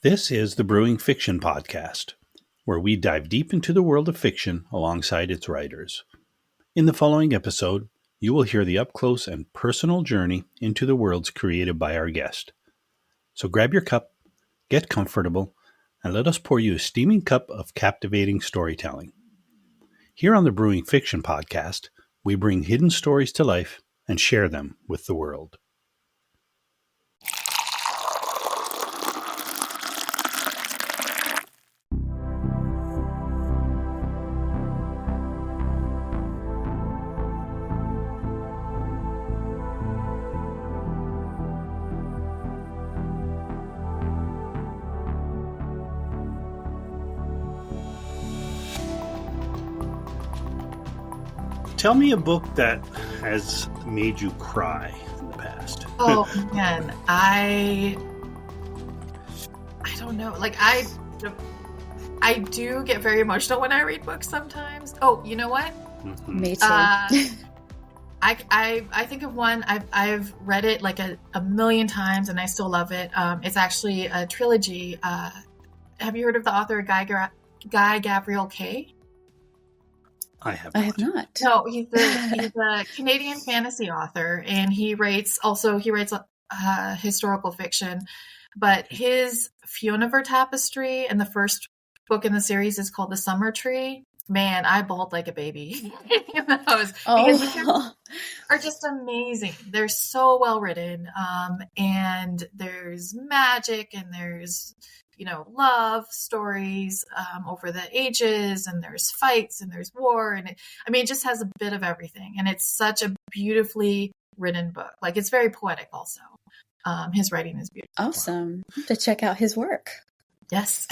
This is the Brewing Fiction Podcast, where we dive deep into the world of fiction alongside its writers. In the following episode, you will hear the up-close and personal journey into the worlds created by our guest. So grab your cup, get comfortable, and let us pour you a steaming cup of captivating storytelling. Here on the Brewing Fiction Podcast, we bring hidden stories to life and share them with the world. Tell me a book that has made you cry in the past. Oh man, I don't know. Like I do get very emotional when I read books sometimes. Oh, you know what? Mm-hmm. Me too. I think of one. I've read it like a million times, and I still love it. It's actually a trilogy. Have you heard of the author Guy Gabriel Kay? I have not. No, he's a Canadian fantasy author, and he writes historical fiction. But his Fionaver Tapestry and the first book in the series is called The Summer Tree. Man, I bawled like a baby in those because are just amazing. They're so well written, and there's magic, and there's love stories over the ages, and there's fights, and there's war, and it just has a bit of everything, and it's such a beautifully written book. Like, it's very poetic also. His writing is beautiful. Awesome. To check out his work. Yes.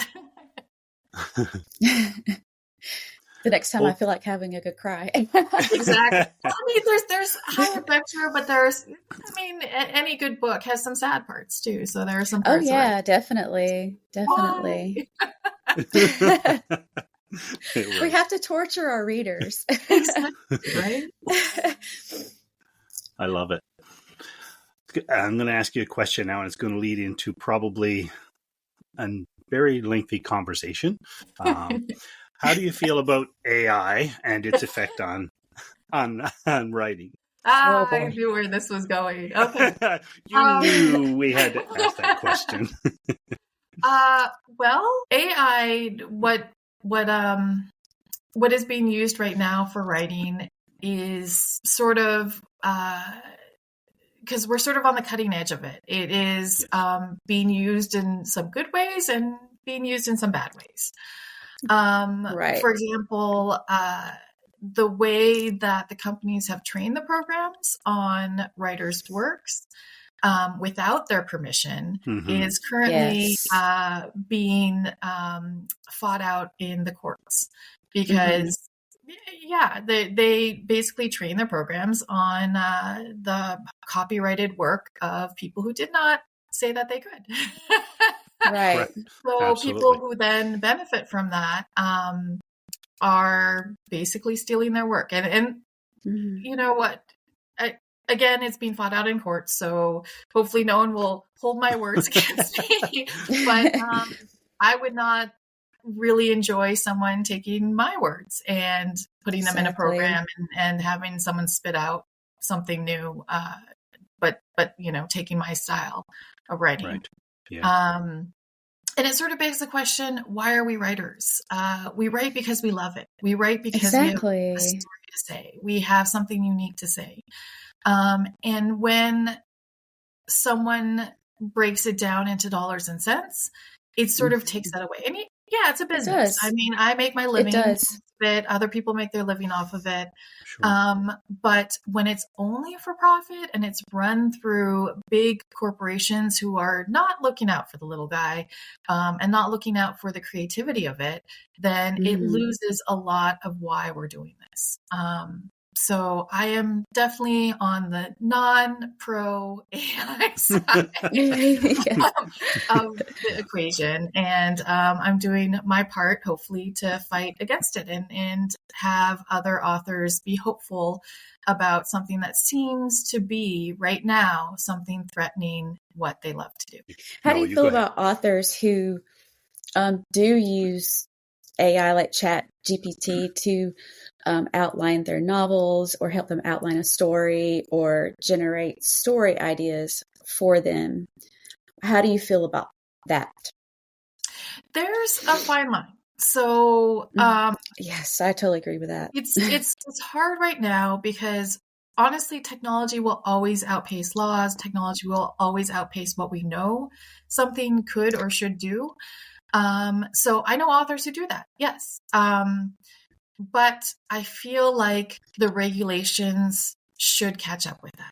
The next time I feel like having a good cry. Exactly. There's high adventure, but any good book has some sad parts too. So there are some parts. Oh yeah, definitely. Why? We have to torture our readers. Exactly, right? I love it. I'm going to ask you a question now, and it's going to lead into probably a very lengthy conversation. How do you feel about AI and its effect on writing? I knew where this was going. Okay. You knew we had to ask that question. Well, AI, what is being used right now for writing is sort of, because we're sort of on the cutting edge of it. It is being used in some good ways and being used in some bad ways. Right. For example, the way that the companies have trained the programs on writers' works without their permission is currently being fought out in the courts because they basically train their programs on the copyrighted work of people who did not say that they could. Right. So Absolutely. People who then benefit from that are basically stealing their work. And you know what? Again, it's being fought out in court, so hopefully no one will hold my words against me. But I would not really enjoy someone taking my words and putting them in a program and having someone spit out something new, but taking my style of writing. Right. Yeah. And it sort of begs the question, why are we writers? We write because we love it. We write because we have a story to say. We have something unique to say. And when someone breaks it down into dollars and cents, it sort of takes that away. And it's a business. I make my living off of it. Other people make their living off of it. Sure. But when it's only for profit and it's run through big corporations who are not looking out for the little guy and not looking out for the creativity of it, then it loses a lot of why we're doing this. So I am definitely on the non-pro AI side of the equation. And I'm doing my part, hopefully, to fight against it and have other authors be hopeful about something that seems to be right now something threatening what they love to do. How do you feel about authors who do use AI like Chat GPT to outline their novels or help them outline a story or generate story ideas for them? How do you feel about that? There's a fine line. So yes, I totally agree with that. It's hard right now because honestly, technology will always outpace laws. Technology will always outpace what we know something could or should do. So I know authors who do that. Yes. But I feel like the regulations should catch up with that.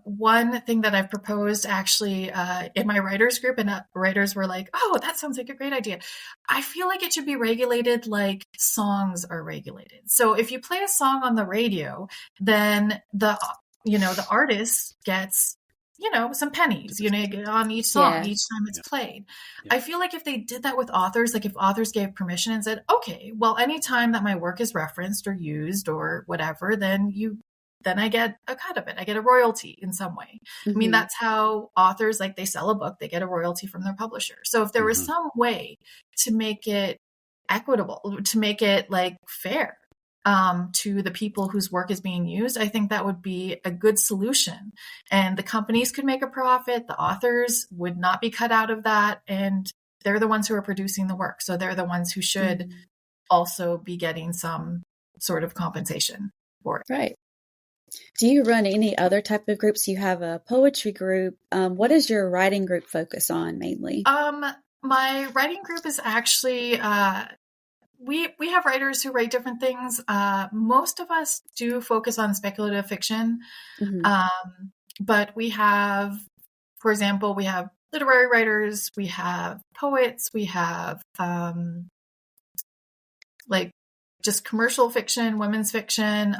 One thing that I've proposed actually in my writers group, and writers were like, oh, that sounds like a great idea. I feel like it should be regulated like songs are regulated. So if you play a song on the radio, then the artist gets some pennies, on each song, each time it's played. Yeah. I feel like if they did that with authors, like if authors gave permission and said, okay, well, anytime that my work is referenced or used or whatever, then I get a cut of it. I get a royalty in some way. Mm-hmm. I mean, that's how authors, like they sell a book, they get a royalty from their publisher. So if there was some way to make it equitable, to make it like fair, to the people whose work is being used, I think that would be a good solution. And the companies could make a profit. The authors would not be cut out of that. And they're the ones who are producing the work. So they're the ones who should also be getting some sort of compensation for it. Right. Do you run any other type of groups? You have a poetry group. What does your writing group focus on mainly? My writing group is actually... We have writers who write different things. Most of us do focus on speculative fiction. But we have, for example, we have literary writers, we have poets, we have like just commercial fiction, women's fiction.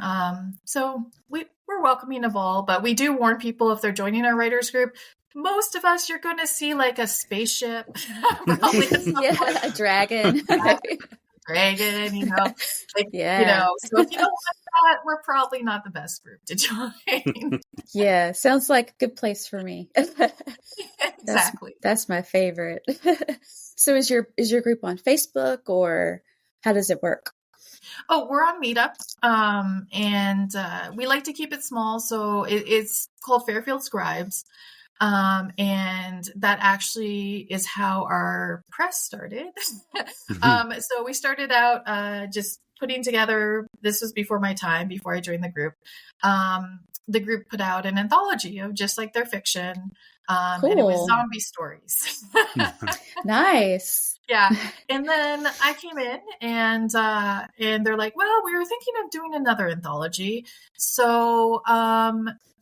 So we're welcoming of all, but we do warn people if they're joining our writers group. Most of us, you're going to see like a spaceship, probably a dragon. Dragon, so if you don't like that, we're probably not the best group to join. Yeah, sounds like a good place for me. Exactly. That's my favorite. So is your group on Facebook or how does it work? Oh, we're on Meetup, and we like to keep it small, so it's called Fairfield Scribes. And that actually is how our press started. So we started out just putting together, this was before my time, before I joined the group. The group put out an anthology of just like their fiction. Cool. And it was zombie stories. Nice. Yeah. And then I came in and they're like, well, we were thinking of doing another anthology. So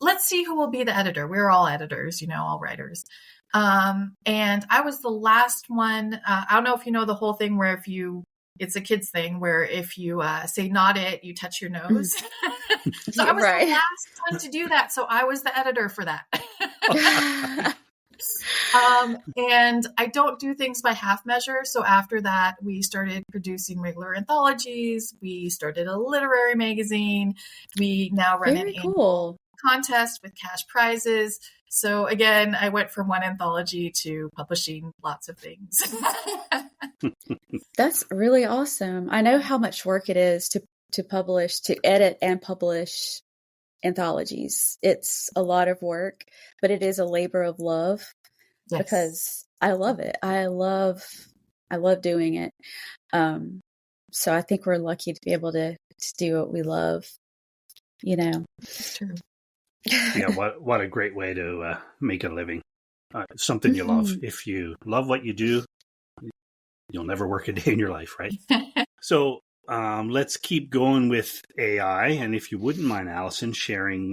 let's see who will be the editor. We're all editors, all writers. And I was the last one. I don't know if you know the whole thing where it's a kid's thing where if you say not it, you touch your nose. So I was the last one to do that. So I was the editor for that. And I don't do things by half measure. So after that, we started producing regular anthologies. We started a literary magazine. We now run an annual contest with cash prizes. So again, I went from one anthology to publishing lots of things. That's really awesome. I know how much work it is to publish, to edit and publish anthologies. It's a lot of work, but it is a labor of love. Yes. Because I love it. I love doing it. So I think we're lucky to be able to do what we love. It's true. Yeah, what a great way to make a living. Something you love. If you love what you do, you'll never work a day in your life, right? So let's keep going with AI. And if you wouldn't mind, Alison, sharing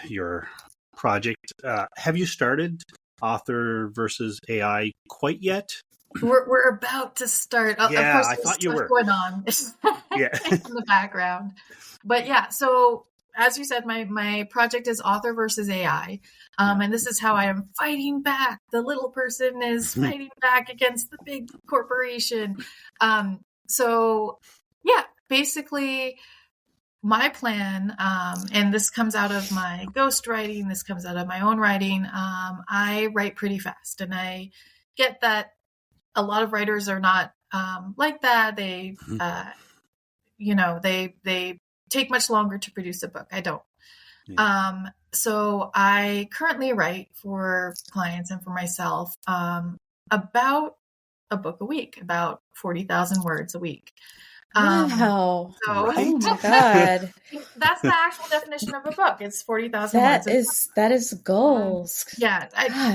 your project. Have you started Author versus AI quite yet? We're about to start. Yeah, of course, I there's thought you stuff were. going on Yeah. in the background. But yeah, so as you said, my project is Author versus AI. And this is how I am fighting back. The little person is fighting back against the big corporation. So yeah, basically my plan, and this comes out of my ghostwriting, this comes out of my own writing. I write pretty fast, and I get that a lot of writers are not like that. They, they take much longer to produce a book. I don't. Yeah. So I currently write for clients and for myself about a book a week, about 40,000 words a week. Wow. So, right? Oh my God. That's the actual definition of a book. It's 40,000 words. That is goals. Yeah.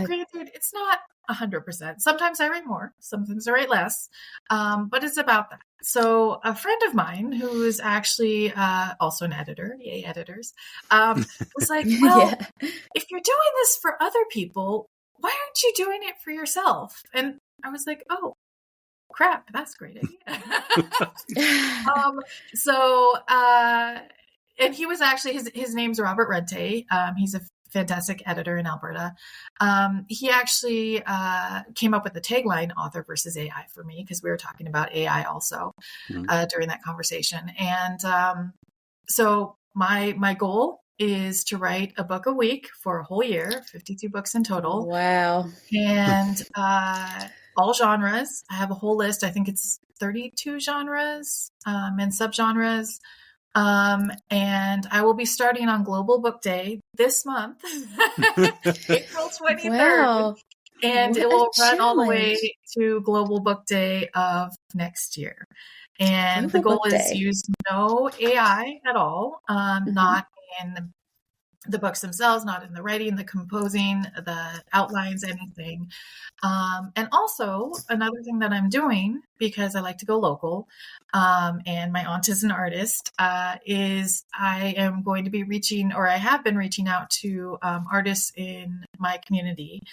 Granted, it's not 100%. Sometimes I write more, sometimes I write less. But it's about that. So a friend of mine who is actually also an editor, yay editors, was like, well, if you're doing this for other people, why aren't you doing it for yourself? And I was like, oh, crap, that's a great idea. And he was actually, his name's Robert Rente. He's a fantastic editor in Alberta. He actually came up with the tagline Author versus AI for me, because we were talking about AI also during that conversation. And so my goal is to write a book a week for a whole year, 52 books in total. Wow. And all genres. I have a whole list. I think it's 32 genres and subgenres. And I will be starting on Global Book Day this month, April 23rd. Wow. And it will run all the way to Global Book Day of next year. And the goal is use no AI at all, not in the books themselves, not in the writing, the composing, the outlines, anything. And also another thing that I'm doing, because I like to go local, and my aunt is an artist, is I am going to be reaching, or I have been reaching out to artists in my community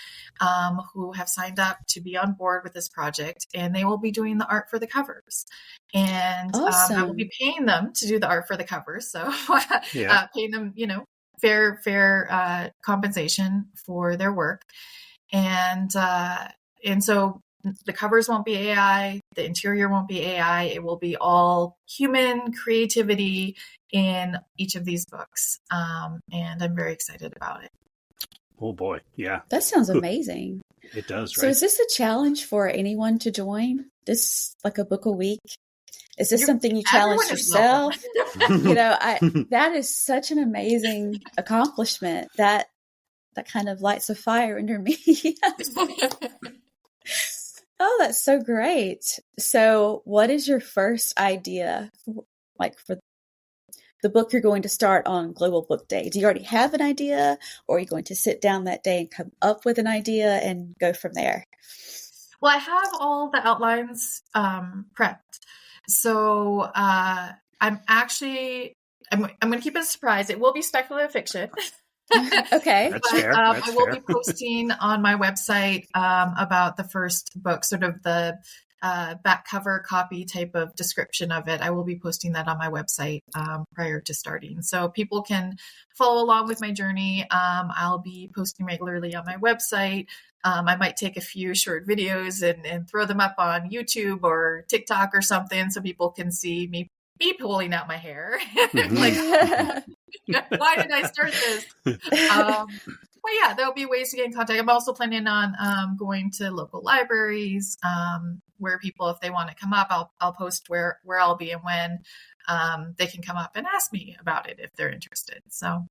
who have signed up to be on board with this project, and they will be doing the art for the covers. And I will be paying them to do the art for the covers. So paying them, fair compensation for their work. And so the covers won't be AI, the interior won't be AI, it will be all human creativity in each of these books. And I'm very excited about it. Oh boy, yeah. That sounds amazing. It does, right? So is this a challenge for anyone to join? This, like a book a week? Is this something you challenge yourself? That is such an amazing accomplishment. That kind of lights a fire under me. Oh, that's so great. So what is your first idea, for the book you're going to start on Global Book Day? Do you already have an idea, or are you going to sit down that day and come up with an idea and go from there? Well, I have all the outlines prepped. So I'm going to keep it a surprise. It will be speculative fiction. Okay. That's fair. That's I will be posting on my website about the first book, sort of the back cover copy type of description of it. I will be posting that on my website prior to starting, so people can follow along with my journey. I'll be posting regularly on my website. I might take a few short videos and throw them up on YouTube or TikTok or something, so people can see me pulling out my hair. Like, why did I start this? But yeah, there'll be ways to get in contact. I'm also planning on going to local libraries where people, if they want to come up, I'll post where I'll be and when they can come up and ask me about it if they're interested. So,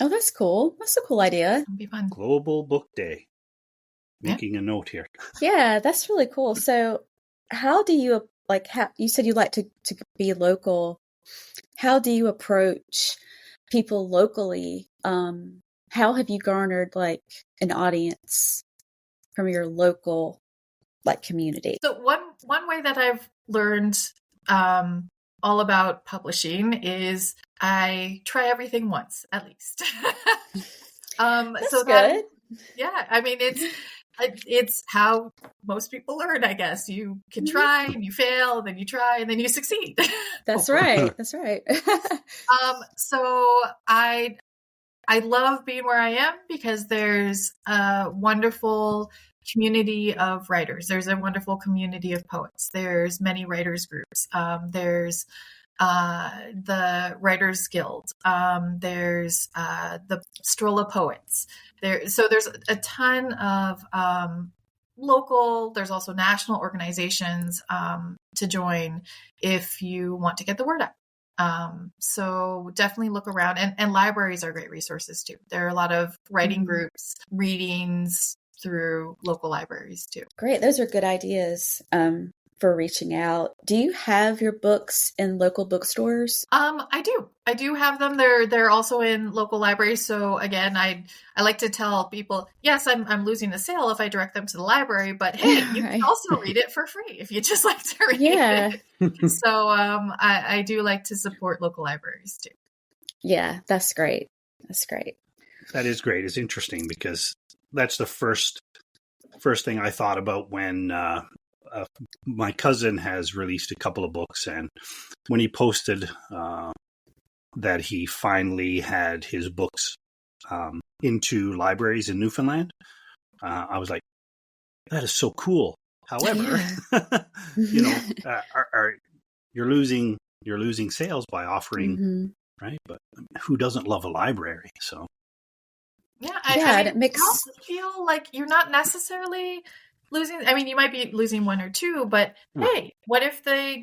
oh, that's cool. That's a cool idea. It'll be fun. Global Book Day. Making a note here. Yeah, that's really cool. So, how do you you said you like to be local? How do you approach people locally? How have you garnered an audience from your local community? So one way that I've learned all about publishing is I try everything once, at least. That's so good. Yeah, I mean, it's It's how most people learn, I guess. You can try and you fail, then you try and then you succeed. That's right. That's right. So I love being where I am because there's a wonderful community of writers. There's a wonderful community of poets. There's many writers groups. There's the Writers Guild. There's the Stroll of Poets. So there's a ton of local. There's also national organizations to join if you want to get the word out. So definitely look around, and libraries are great resources too. There are a lot of writing groups, readings through local libraries too. Great. Those are good ideas for reaching out. Do you have your books in local bookstores? I do have them. They're also in local libraries. So again, I like to tell people, yes, I'm losing a sale if I direct them to the library, but hey, you can also read it for free if you just like to read it. So I do like to support local libraries too. Yeah, that's great. That's great. That is great. It's interesting because that's the first thing I thought about when my cousin has released a couple of books, and when he posted that he finally had his books into libraries in Newfoundland, I was like, that is so cool. However, you're losing sales by offering, right? But who doesn't love a library? So and it makes you feel like you're not necessarily losing. I mean, you might be losing one or two, but hey, what if they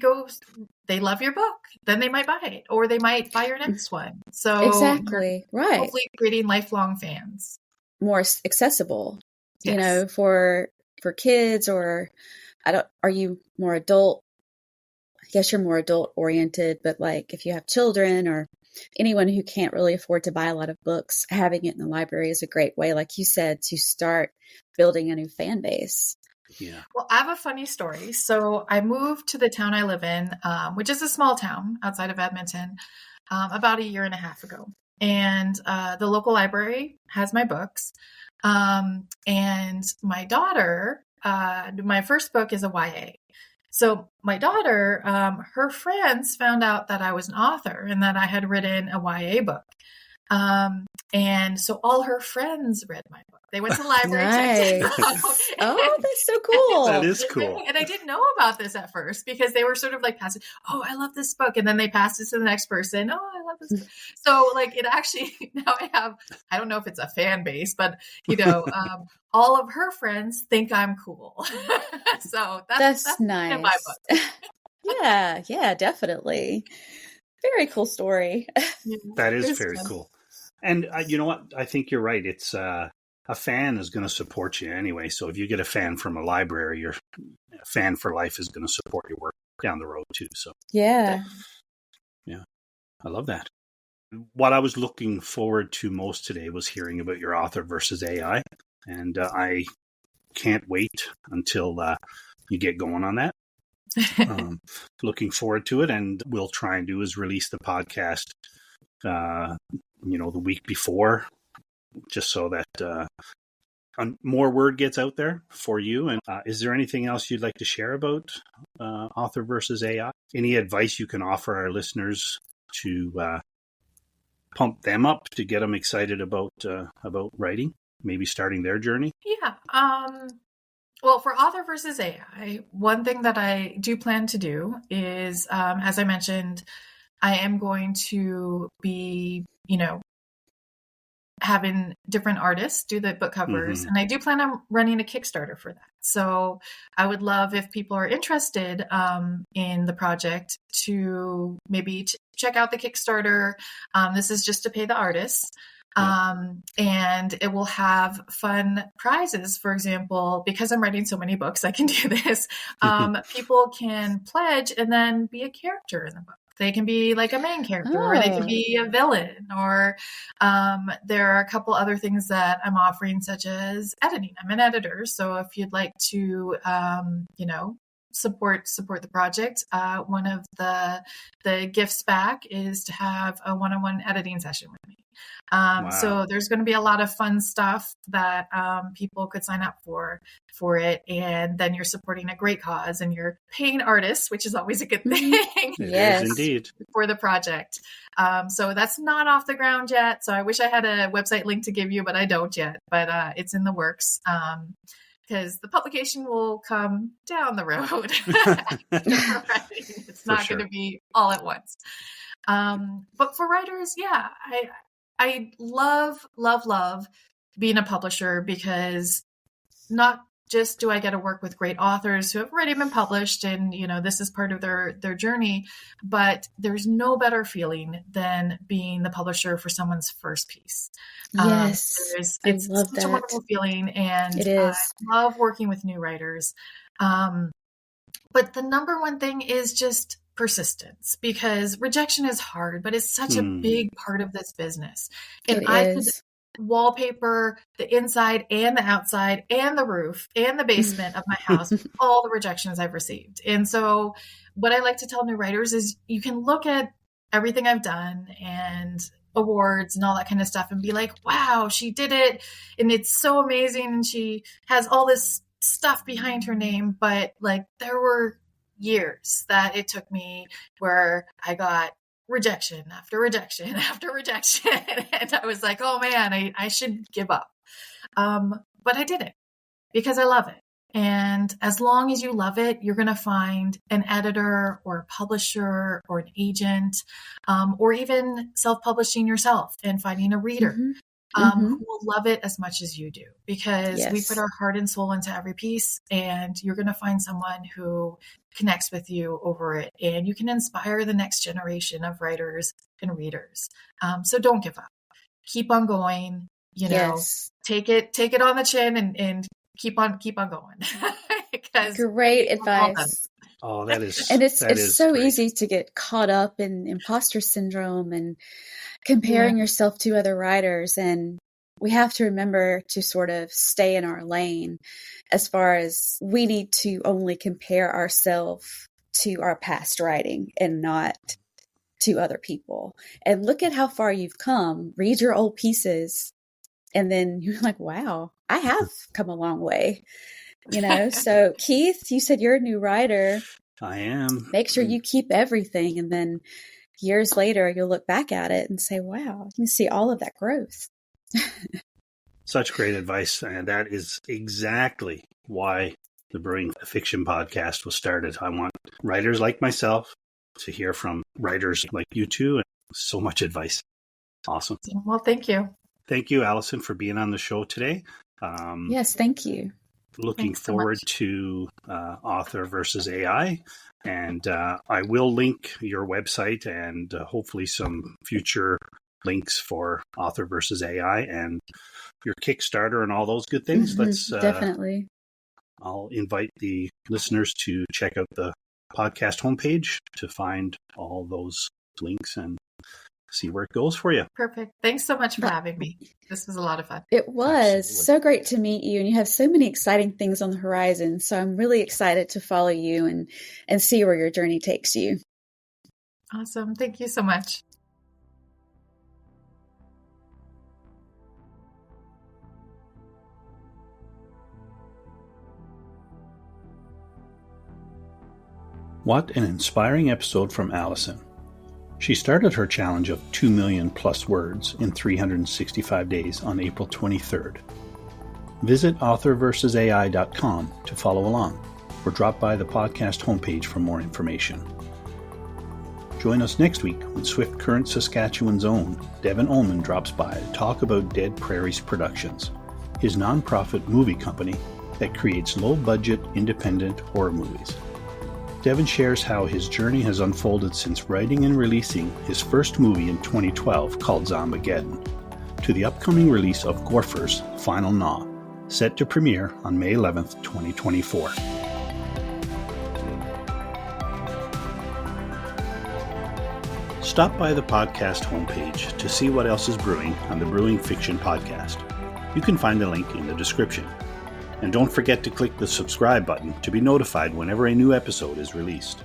love your book? Then they might buy it, or they might buy your next one. So exactly right. Hopefully, creating lifelong fans, more accessible. Yes. For kids, or are you more adult? I guess you're more adult oriented, but like if you have children or anyone who can't really afford to buy a lot of books, having it in the library is a great way, like you said, to start building a new fan base. Yeah. Well, I have a funny story. So I moved to the town I live in, which is a small town outside of Edmonton, about 1.5 years ago. And the local library has my books. And my daughter, my first book is a YA. So my daughter, her friends found out that I was an author and that I had written a YA book. And so all her friends read my book. They went to the library. Nice. Oh, that's so cool. That is cool. And I didn't know about this at first because they were sort of like passing, oh, I love this book. And then they passed it to the next person. Oh, I love this book. So like it actually, now I don't know if it's a fan base, but all of her friends think I'm cool. So that's nice. In my book. Yeah, definitely. Very cool story. That is very cool. And you know what? I think you're right. It's a fan is going to support you anyway. So if you get a fan from a library, your fan for life is going to support your work down the road too. So yeah, I love that. What I was looking forward to most today was hearing about your author versus AI, and I can't wait until you get going on that. Looking forward to it, and we'll try and do is release the podcast the week before, just so that more word gets out there for you. And is there anything else you'd like to share about author versus AI? Any advice you can offer our listeners to pump them up, to get them excited about writing, maybe starting their journey? Yeah. Well, for author versus AI, one thing that I do plan to do is, as I mentioned, I am going to be, having different artists do the book covers. And I do plan on running a Kickstarter for that. So I would love if people are interested in the project to maybe check out the Kickstarter. This is just to pay the artists. And it will have fun prizes. For example, because I'm writing so many books, I can do this. People can pledge and then be a character in the book. They can be like a main character, or they can be a villain, or there are a couple other things that I'm offering, such as editing. I'm an editor, so if you'd like to, support the project, one of the gifts back is to have a one-on-one editing session with me. Wow. So there's going to be a lot of fun stuff that people could sign up for it. And then you're supporting a great cause and you're paying artists, which is always a good thing. Yes, indeed. For the project. So that's not off the ground yet. So I wish I had a website link to give you, but I don't yet. But it's in the works. Because the publication will come down the road. It's not going to be all at once. But for writers, yeah, I love being a publisher, because not just do I get to work with great authors who have already been published and, this is part of their journey, but there's no better feeling than being the publisher for someone's first piece. Yes. It's such a wonderful feeling, and it is. I love working with new writers. But the number one thing is just persistence, because rejection is hard, but it's such a big part of this business. And I could wallpaper the inside and the outside and the roof and the basement of my house, all the rejections I've received. And so what I like to tell new writers is you can look at everything I've done and awards and all that kind of stuff and be like, wow, she did it. And it's so amazing. And she has all this stuff behind her name. But like, there were years that it took me where I got rejection after rejection after rejection. And I was like, oh man, I should give up. But I didn't, because I love it. And as long as you love it, you're going to find an editor or a publisher or an agent, or even self-publishing yourself and finding a reader who will love it as much as you do, because we put our heart and soul into every piece, and you're going to find someone who connects with you over it, and you can inspire the next generation of writers and readers. So don't give up. Keep on going, take it on the chin and keep on going. Great advice. Oh, that is, and it's so great. Easy to get caught up in imposter syndrome and comparing yourself to other writers. And we have to remember to sort of stay in our lane, as far as we need to only compare ourselves to our past writing and not to other people. And look at how far you've come. Read your old pieces. And then you're like, wow, I have come a long way. So Keith, you said you're a new writer. I am. Make sure you keep everything. And then years later, you'll look back at it and say, wow, you can see all of that growth. Such great advice. And that is exactly why the Brewing Fiction podcast was started. I want writers like myself to hear from writers like you two, and so much advice. Awesome. Well, thank you. Thank you, Alison, for being on the show today. Yes, thank you. Looking forward to Author versus AI. And I will link your website and hopefully some future links for Author versus AI and your Kickstarter and all those good things. Definitely. I'll invite the listeners to check out the podcast homepage to find all those links and see where it goes for you. Perfect. Thanks so much for having me. This was a lot of fun. It was so great to meet you, and you have so many exciting things on the horizon. So I'm really excited to follow you and see where your journey takes you. Awesome. Thank you so much. What an inspiring episode from Alison. She started her challenge of 2 million plus words in 365 days on April 23rd. Visit authorversusai.com to follow along, or drop by the podcast homepage for more information. Join us next week when Swift Current, Saskatchewan's own Devin Ullman drops by to talk about Dead Prairies Productions, his nonprofit movie company that creates low-budget, independent horror movies. Devin shares how his journey has unfolded since writing and releasing his first movie in 2012 called Zombageddon, to the upcoming release of Gorfer's Final Gnaw, set to premiere on May 11th, 2024. Stop by the podcast homepage to see what else is brewing on the Brewing Fiction podcast. You can find the link in the description. And don't forget to click the subscribe button to be notified whenever a new episode is released.